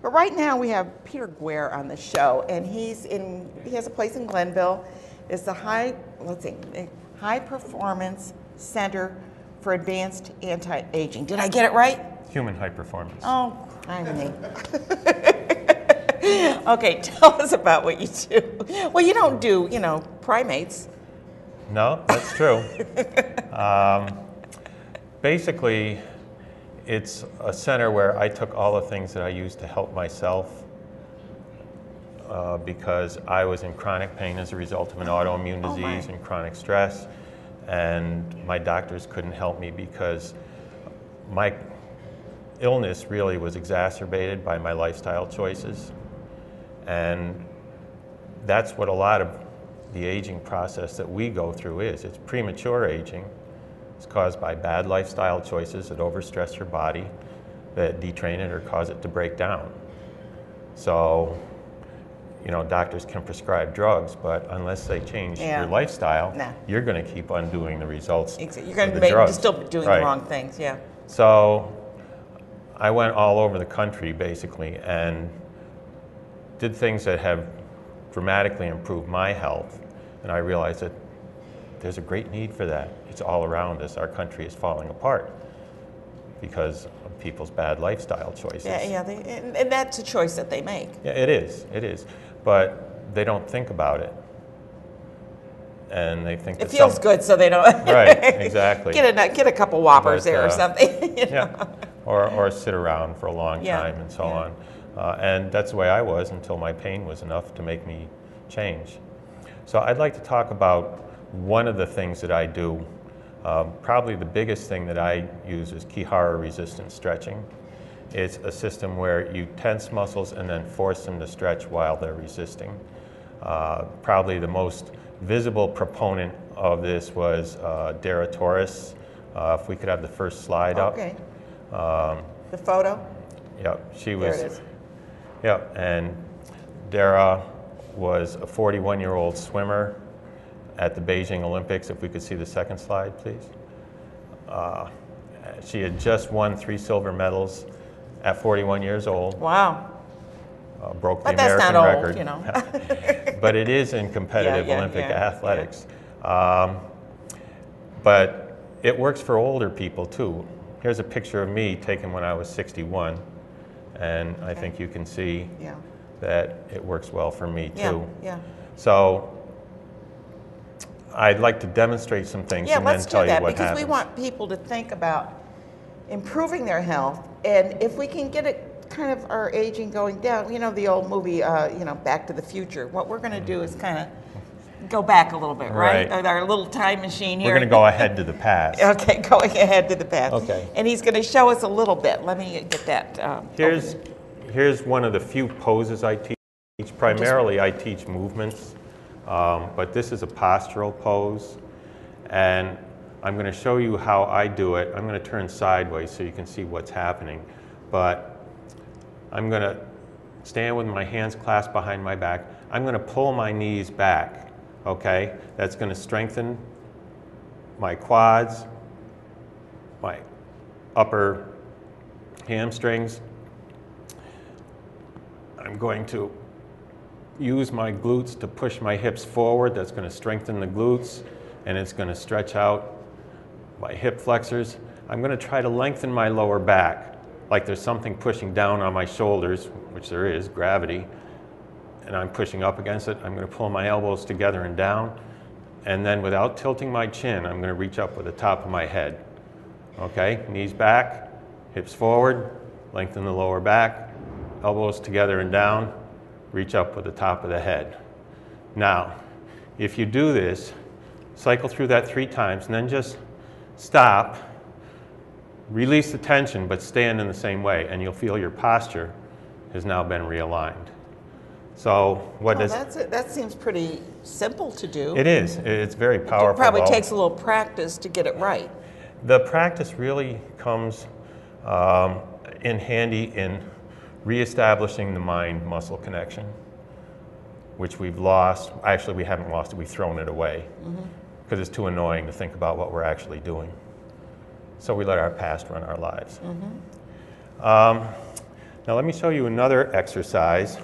But right now we have Peter Guare on the show, and he has a place in Glenville. It's the HyPerformance Center for Advanced Anti-Aging. Did I get it right? Human HyPerformance. Oh, I mean. Okay, tell us about what you do. Well, you don't do, primates. No, that's true. Basically, it's a center where I took all the things that I used to help myself because I was in chronic pain as a result of an autoimmune disease and chronic stress, and my doctors couldn't help me because my illness really was exacerbated by my lifestyle choices, and that's what a lot of the aging process that we go through is. It's premature aging. It's caused by bad lifestyle choices that overstress your body, that detrain it or cause it to break down. So, doctors can prescribe drugs, but unless they change your lifestyle, you're going to keep undoing the results. You're going to be still doing the wrong things, yeah. So, I went all over the country basically and did things that have dramatically improved my health, and I realized that there's a great need for that. It's all around us. Our country is falling apart because of people's bad lifestyle choices. And that's a choice that they make. Yeah, it is. But they don't think about it. And they think it feels good, so they don't. Right, exactly. Get a couple Whoppers there or something. Yeah, or sit around for a long time and so on. And that's the way I was until my pain was enough to make me change. So I'd like to talk about one of the things that I do. Probably the biggest thing that I use is Kihara resistance stretching. It's a system where you tense muscles and then force them to stretch while they're resisting. Probably the most visible proponent of this was Dara Torres. If we could have the first slide up. Okay. The photo? Yep, she was. There it is. Yep, and Dara was a 41-year-old swimmer at the Beijing Olympics. If we could see the second slide, please. She had just won 3 silver medals at 41 years old. Wow. Broke the But that's American not record. old, But it is in competitive Olympic athletics. But it works for older people too. Here's a picture of me taken when I was 61, and I think you can see that it works well for me too. Yeah. So I'd like to demonstrate some things and then tell you what happens. Because we want people to think about improving their health, and if we can get it kind of our aging going down, the old movie, Back to the Future. What we're going to do is kind of go back a little bit, right? Our little time machine here. We're going to go ahead to the past. Okay, going ahead to the past. Okay. And he's going to show us a little bit. Let me get that. Here's one of the few poses I teach. Primarily, I teach movements, but this is a postural pose, and I'm going to show you how I do it. I'm going to turn sideways so you can see what's happening, but I'm going to stand with my hands clasped behind my back. I'm going to pull my knees back, okay? That's going to strengthen my quads, my upper hamstrings. I'm going to use my glutes to push my hips forward. That's going to strengthen the glutes, and it's going to stretch out my hip flexors. I'm going to try to lengthen my lower back, like there's something pushing down on my shoulders, which there is, gravity, and I'm pushing up against it. I'm going to pull my elbows together and down, and then without tilting my chin, I'm going to reach up with the top of my head. Okay, knees back, hips forward, lengthen the lower back, elbows together and down, reach up with the top of the head. Now, if you do this, cycle through that 3 times, and then just stop, release the tension, but stand in the same way, and you'll feel your posture has now been realigned. So that seems pretty simple to do. It is. It's very powerful. It probably takes a little practice to get it right. The practice really comes in handy in reestablishing the mind-muscle connection, which we've lost. Actually, we haven't lost it. We've thrown it away because it's too annoying to think about what we're actually doing. So we let our past run our lives. Now let me show you another exercise,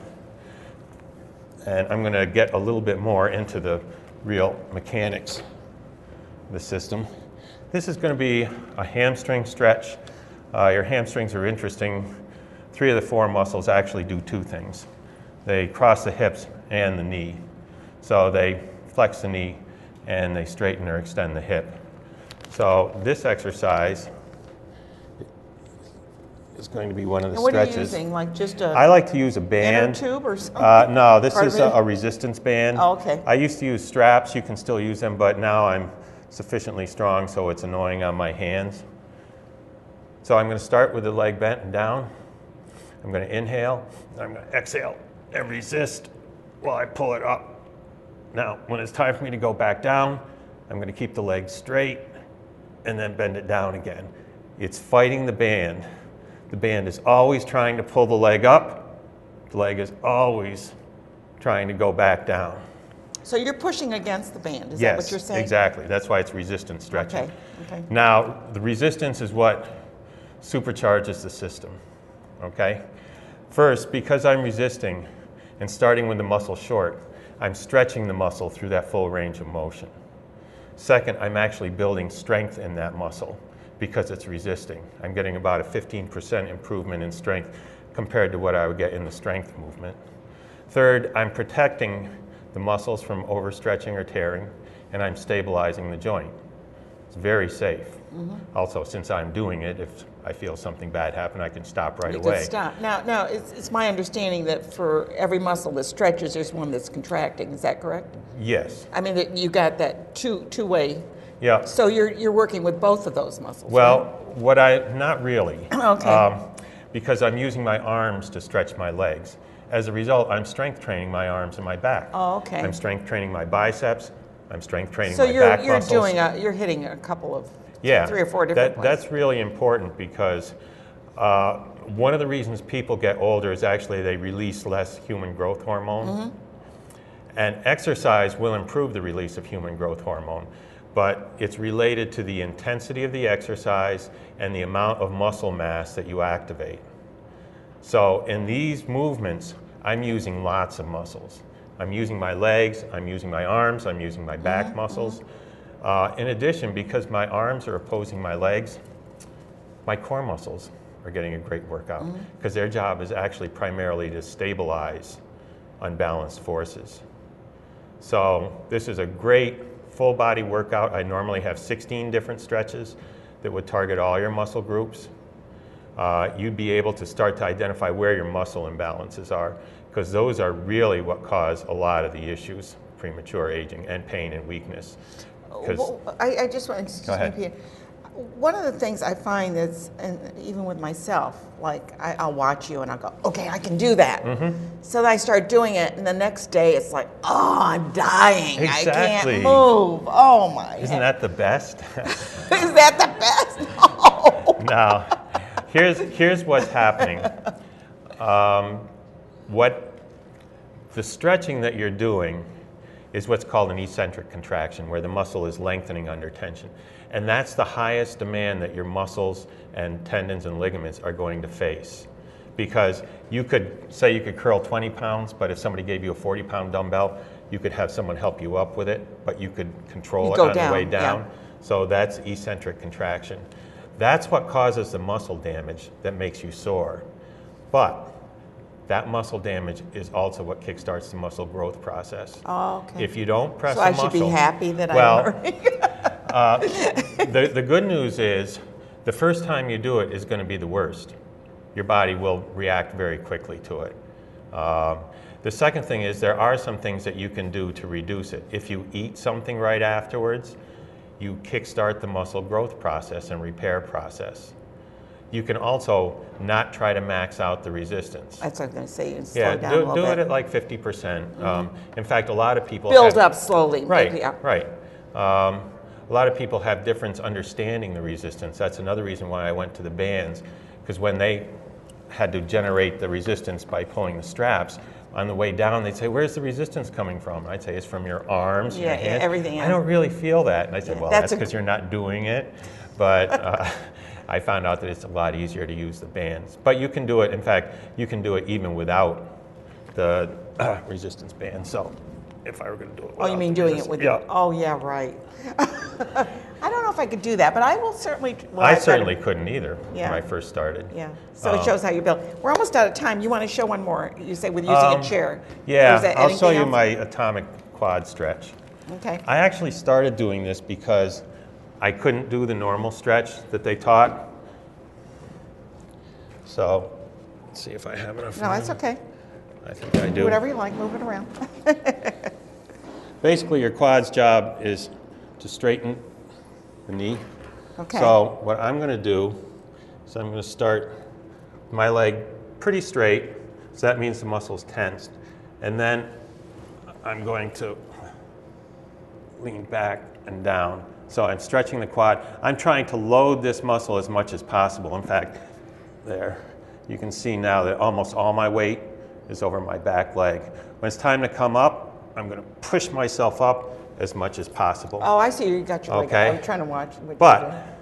and I'm going to get a little bit more into the real mechanics of the system. This is going to be a hamstring stretch. Your hamstrings are interesting. 3 of the 4 muscles actually do 2 things. They cross the hips and the knee. So they flex the knee and they straighten or extend the hip. So this exercise is going to be one of the and stretches. What are you using? Like just a I like to use a band. inner tube or something? No, this is a resistance band. Oh, okay. I used to use straps. You can still use them, but now I'm sufficiently strong so it's annoying on my hands. So I'm going to start with the leg bent and down. I'm going to inhale. I'm going to exhale and resist while I pull it up. Now, when it's time for me to go back down, I'm going to keep the leg straight and then bend it down again. It's fighting the band. The band is always trying to pull the leg up. The leg is always trying to go back down. So you're pushing against the band, is Yes, that what you're saying? Exactly. That's why it's resistance stretching. Okay. Now, the resistance is what supercharges the system, okay? First, because I'm resisting and starting with the muscle short, I'm stretching the muscle through that full range of motion. Second, I'm actually building strength in that muscle because it's resisting. I'm getting about a 15% improvement in strength compared to what I would get in the strength movement. Third, I'm protecting the muscles from overstretching or tearing, and I'm stabilizing the joint. It's very safe. Also, since I'm doing it, if I feel something bad happen, I can stop right away. You can stop. Now it's my understanding that for every muscle that stretches, there's one that's contracting. Is that correct? Yes. I mean, that you got that two-way. Yeah. So you're working with both of those muscles. Well, not really. Okay. Because I'm using my arms to stretch my legs. As a result, I'm strength training my arms and my back. Oh, okay. I'm strength training my biceps. I'm strength training my back muscles. So you're hitting a couple of 3 or 4 different places. That's really important because one of the reasons people get older is actually they release less human growth hormone. And exercise will improve the release of human growth hormone, but it's related to the intensity of the exercise and the amount of muscle mass that you activate. So in these movements, I'm using lots of muscles. I'm using my legs, I'm using my arms, I'm using my back muscles. In addition, because my arms are opposing my legs, my core muscles are getting a great workout because their job is actually primarily to stabilize unbalanced forces. So this is a great full body workout. I normally have 16 different stretches that would target all your muscle groups. You'd be able to start to identify where your muscle imbalances are because those are really what cause a lot of the issues, premature aging and pain and weakness. Well, I just want to repeat. One of the things I find is, and even with myself, like I'll watch you and I'll go, okay, I can do that. So then I start doing it, and the next day it's like, oh, I'm dying. Exactly. I can't move. Oh my. Isn't that the best? Is that the best? No. Now, here's what's happening. The stretching that you're doing is what's called an eccentric contraction, where the muscle is lengthening under tension. And that's the highest demand that your muscles and tendons and ligaments are going to face. Because you could say you could curl 20 pounds, but if somebody gave you a 40-pound dumbbell, you could have someone help you up with it, but you could control it on the way down. Yeah. So that's eccentric contraction. That's what causes the muscle damage that makes you sore. But that muscle damage is also what kickstarts the muscle growth process. Oh, okay. If you don't press so the I muscle... should be happy that the good news is the first time you do it is going to be the worst. Your body will react very quickly to it. The second thing is there are some things that you can do to reduce it. If you eat something right afterwards, you kickstart the muscle growth process and repair process. You can also not try to max out the resistance. That's what I was going to say. And slow down a little do bit. it at like 50%. In fact, a lot of people build up slowly. Right, Yeah. right. A lot of people have difference understanding the resistance. That's another reason why I went to the bands, because when they had to generate the resistance by pulling the straps, on the way down they'd say, where's the resistance coming from? I'd say, it's from your arms, your hands. Everything. I don't really feel that. And I said, well, that's because you're not doing it. But I found out that it's a lot easier to use the bands. But you can do it, in fact, you can do it even without the resistance band. So if I were going to do it without Oh, you mean doing it with oh, yeah, right. I don't know if I could do that, but I will certainly. Well, I certainly couldn't either Yeah. when I first started. Yeah, so it shows how you build. We're almost out of time. You want to show one more, you say, with using a chair. Or is Yeah, that I'll show anything you else? my atomic quad stretch. Okay. I actually started doing this because I couldn't do the normal stretch that they taught. So, let's see if I have enough No, room. that's okay. I think I do. Whatever you like, move it around. Basically, your quad's job is to straighten the knee. Okay. So what I'm going to do is I'm going to start my leg pretty straight, so that means the muscle's tensed. And then I'm going to lean back and down. So I'm stretching the quad. I'm trying to load this muscle as much as possible. In fact, there, you can see now that almost all my weight is over my back leg. When it's time to come up, I'm going to push myself up as much as possible. Oh, I see. You got your leg up. Okay. I'm trying to watch what you're doing. But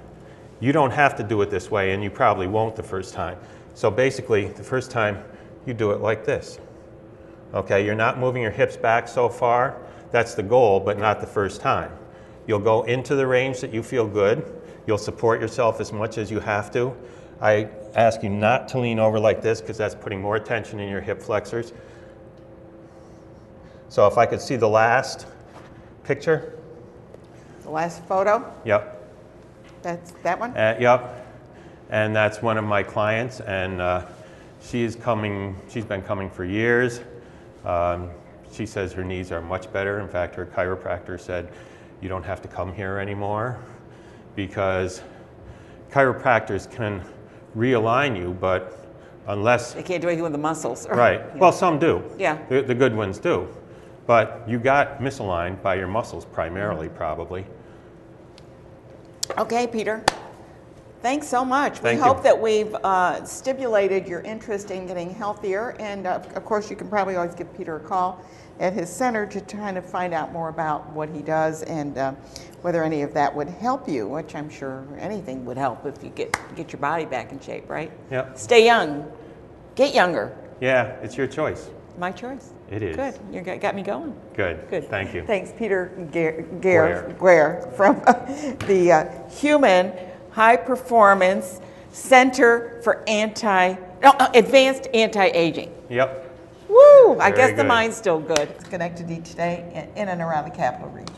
you don't have to do it this way, and you probably won't the first time. So basically, the first time, you do it like this. Okay, you're not moving your hips back so far. That's the goal, but not the first time. You'll go into the range that you feel good. You'll support yourself as much as you have to. I ask you not to lean over like this because that's putting more tension in your hip flexors. So if I could see the last picture. The last photo, Yep. that's that one? Yep. And that's one of my clients, and she's been coming for years. She says her knees are much better. In fact, her chiropractor said, you don't have to come here anymore, because chiropractors can realign you, but unless... They can't do anything with the muscles. Right. Yeah. Well, some do. Yeah. The good ones do. But you got misaligned by your muscles primarily, probably. Okay, Peter. Thanks so much. Thank we you. hope that we've stimulated your interest in getting healthier. And of course, you can probably always give Peter a call at his center to try to find out more about what he does and whether any of that would help you, which I'm sure anything would help if you get your body back in shape, right? Yep. Stay young. Get younger. Yeah, it's your choice. My choice. It is. Good. You got me going. Good. Good. Thank you. Thanks, Peter Guare from the Human HyPerformance Center for Advanced Anti-Aging. Yep. Woo! I guess the good. mind's still good. It's Schenectady today in and around the capital region.